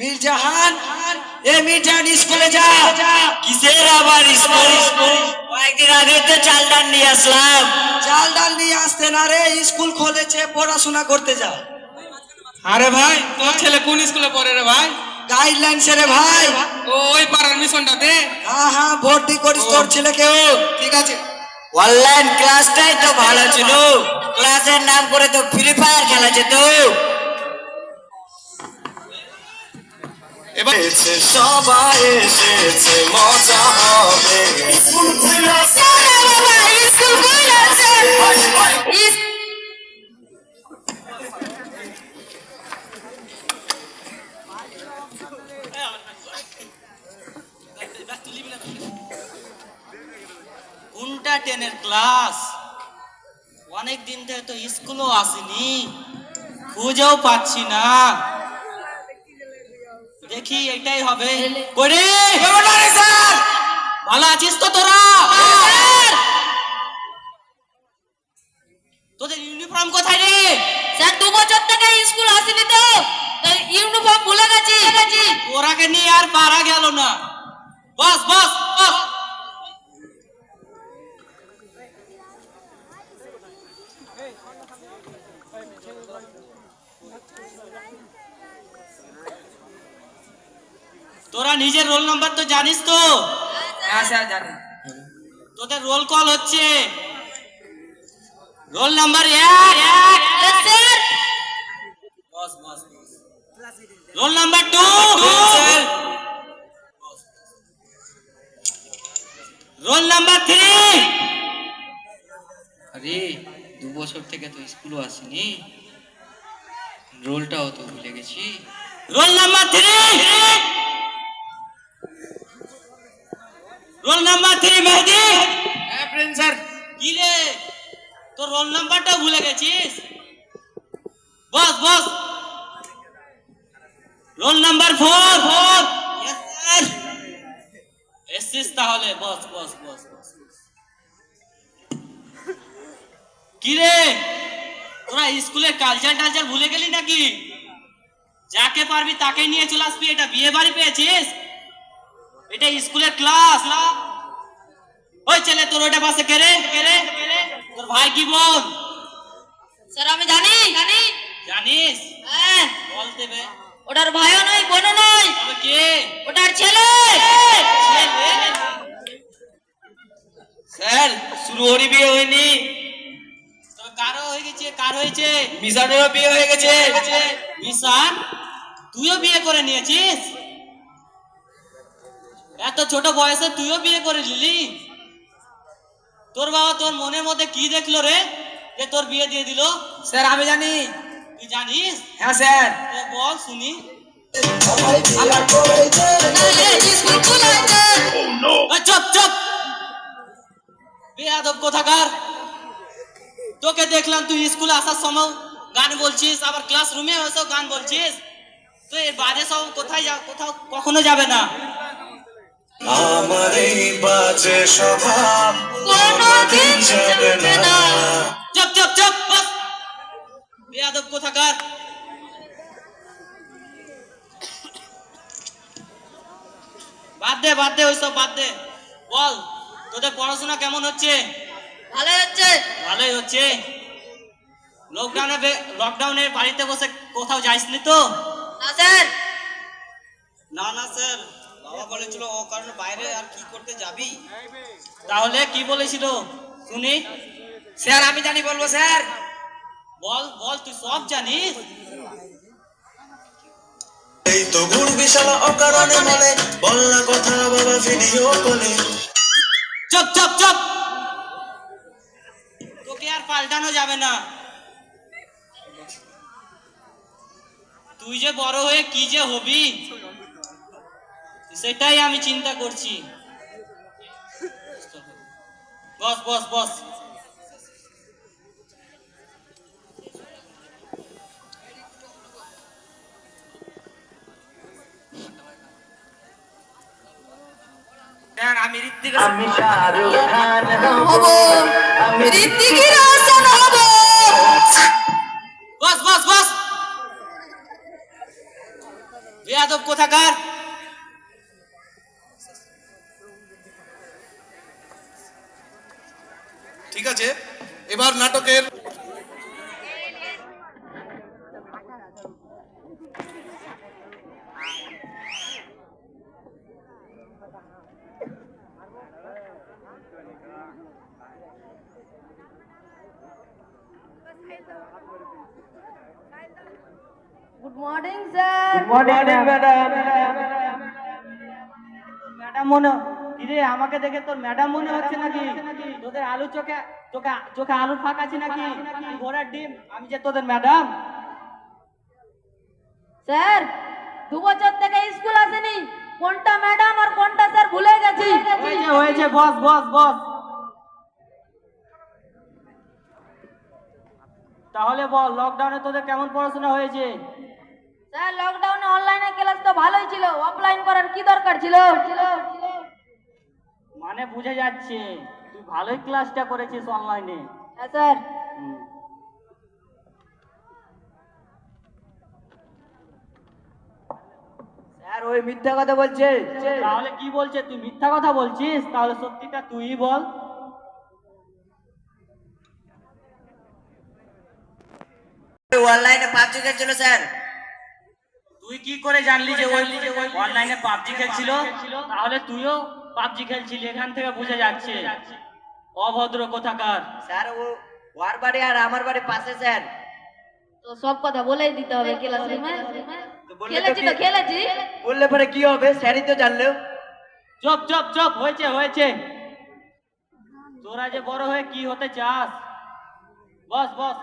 মির্জাহান, এ মির্জাহান স্কুলে যা। কিসের আবার স্কুল? কয়েকদিন আগে তো চাল ডাল নিয়ে আসলাম। চাল ডাল নিয়ে আসতে না রে, স্কুল খুলেছে, পড়াশোনা করতে যা। আরে ভাই, তোর ছেলে কোন স্কুলে পড়ে রে ভাই? গাইডলাইনসে রে ভাই। ওই পাড়ার মিশনটাতে? হ্যাঁ, ভর্তি করিস তোর ছেলেকেও। ঠিক আছে। অনলাইন ক্লাসটাই তো ভালো ছিল, ক্লাসের নাম করে তো ফ্রি ফায়ার খেলা যেত। এবার সবাই এসেছে, মজা হবে। কোনটা 10 ক্লাস? অনেক দিন থেকে তো স্কুলও আসেনি, খুঁজেও পাচ্ছি না। দেখি এটাই হবে। করে স্যার, ভালো আছিস তো তোরা? তোদের ইউনিফর্ম কোথায় রে? স্যার 2 বছর থেকে স্কুল আসেনি তো ইউনিফর্ম ভুলে গেছি। ওরাকে নিয়ে আর পারা গেল না। বস বস বস। তোরা নিজের রোল নাম্বার তো জানিস তো? হ্যাঁ স্যার জানি। তোদের রোল কল হচ্ছে। Roll number 1। স্যার বস বস বস। Roll number 2। Roll number 3। আরে 2 বছর থেকে তো স্কুলও আসিনি, রোলটাও তো ভুলে গেছি। Role number 3। রোল নাম্বার 3 মেহেদি। হ্যাঁ প্রিন্স স্যার। কি রে, তোর রোল নাম্বারটা ভুলে গেছিস? বস বস। Roll number 4। Yes sir. এসছিস তাহলে? বস বস বস বস। কি রে, তোরা স্কুলের কালচার টালচার ভুলে গেলি নাকি? যাকে পারবি তাকে নিয়ে চলে আসবি। এটা বিয়ে বাড়ি পেয়েছিস? এটা স্কুলের ক্লাস। ওই ছেলে, তোর ওটা পাশে কে রে? তোর ভাই কি বোন? স্যার আমি জানি। জানিস? হ্যাঁ, বলতে বে। ওটার ভাইও নয়, বোনও নয়, তবে কে? ওটার ছেলে। স্যার, শুরু হরি বিয়ে হয়নি। তবে কারো হয়ে গেছে? কার হয়েছে? মিশনেরও বিয়ে হয়ে গেছে। মিশন, তুইও বিয়ে করে নিয়েছিস? এত ছোট বয়সে তুইও বিয়ে করে নিলি? তোর বাবা তোর মনের মধ্যে কি দেখলো রে যে তোর বিয়ে দিয়ে দিল? স্যার আমি জানি। তুই জানিস? হ্যাঁ স্যার। বল শুনি। স্কুল খুলেছে। চুপ চুপ, বেয়াদব কোথাকার। তোকে দেখলাম তুই স্কুলে আসার সময় গান বলছিস, আবার ক্লাসরুমে এসেও গান বলছিস। তো এর বাজে সব কোথায় কোথাও কখনো যাবে না। আমার এই বাজে স্বভাব কোনোদিন যাবে না। চুপ চুপ চুপ, বস। বেয়াদব কোথাকার। বাদ দে ওইসব বাদ দে। বল, তোদের পড়াশোনা কেমন হচ্ছে? ভালো হচ্ছে। ভালোই হচ্ছে। লকডাউনে বাড়িতে বসে কোথাও যাইসনি তো? না স্যার। না স্যার, বাবা বলেছিল ও কারণে বাইরে আর কি করতে যাবি। তাহলে কি বলেছিল শুনি? স্যার আমি জানি, বলবো স্যার। বল বল, তুই সব জানিস। এই তো ঘুরবি শালা অকারণে মনে, বল না কথা বাবা ভিডিও কলে। চুপ চুপ চুপ, তোকে আর পাল্টানো যাবে না। তুই যে বড় হয়ে কি যে হবি সেটাই আমি চিন্তা করছি। বস বস বস। স্যার আমি ঋত্বিক। আমি শাহরুখ খান হব, ঋত্বিক রোশন হব। বস বস বস। বেয়াদব কোথাকার। ঠিক আছে, এবার নাটকের গুড মর্নিং স্যার। ম্যাডাম মনে কিরে আমাকে দেখে তোর ম্যাডাম মনে হচ্ছে নাকি? তোদের আলু চোখে চোখে চোখে আলুর ফাঁক আছে নাকি? ঘোড়ার ডিম, আমি যে তোদের ম্যাডাম। স্যার 2 বছর থেকে স্কুল আসেনি, কোনটা ম্যাডাম আর কোনটা স্যার ভুলে গেছি। হয়েছে বস বস বস। তাহলে বল, লকডাউনে তোদের কেমন পড়াশোনা হয়েছে? স্যার লকডাউনে অনলাইনে ক্লাস তো ভালোই ছিল, অফলাইন করার কি দরকার ছিল? মানে বুঝে যাচ্ছে তুই ভালোই ক্লাসটা করেছিস অনলাইনে। হ্যাঁ স্যার। স্যার ওই মিথ্যা কথা বলছে। তাহলে কি বলছে? তুই মিথ্যা কথা বলছিস? তাহলে সত্যিটা তুই বল। অনলাইনে পাবজি খেলছিল স্যার। তুই কি করে জানলি যে ওই অনলাইনে পাবজি খেলছিল? তাহলে তুইও পাবজি খেলছিলি, এখান থেকে বুঝে যাচ্ছে। অভদ্র কোথাকার। স্যার ওর বাড়ি আর আমার বাড়ি পাশে স্যার। তো সব কথা বলেই দিতে হবে ক্লাসরুমে। বললে তো খেলেছি তো কি- খেলেছি। বললে পরে কি হবে? স্যারই তো জানলো। চুপ চুপ চুপ, হয়েছে হয়েছে। তোরা যে বড় হয়ে কি হতে চাস? বস বস।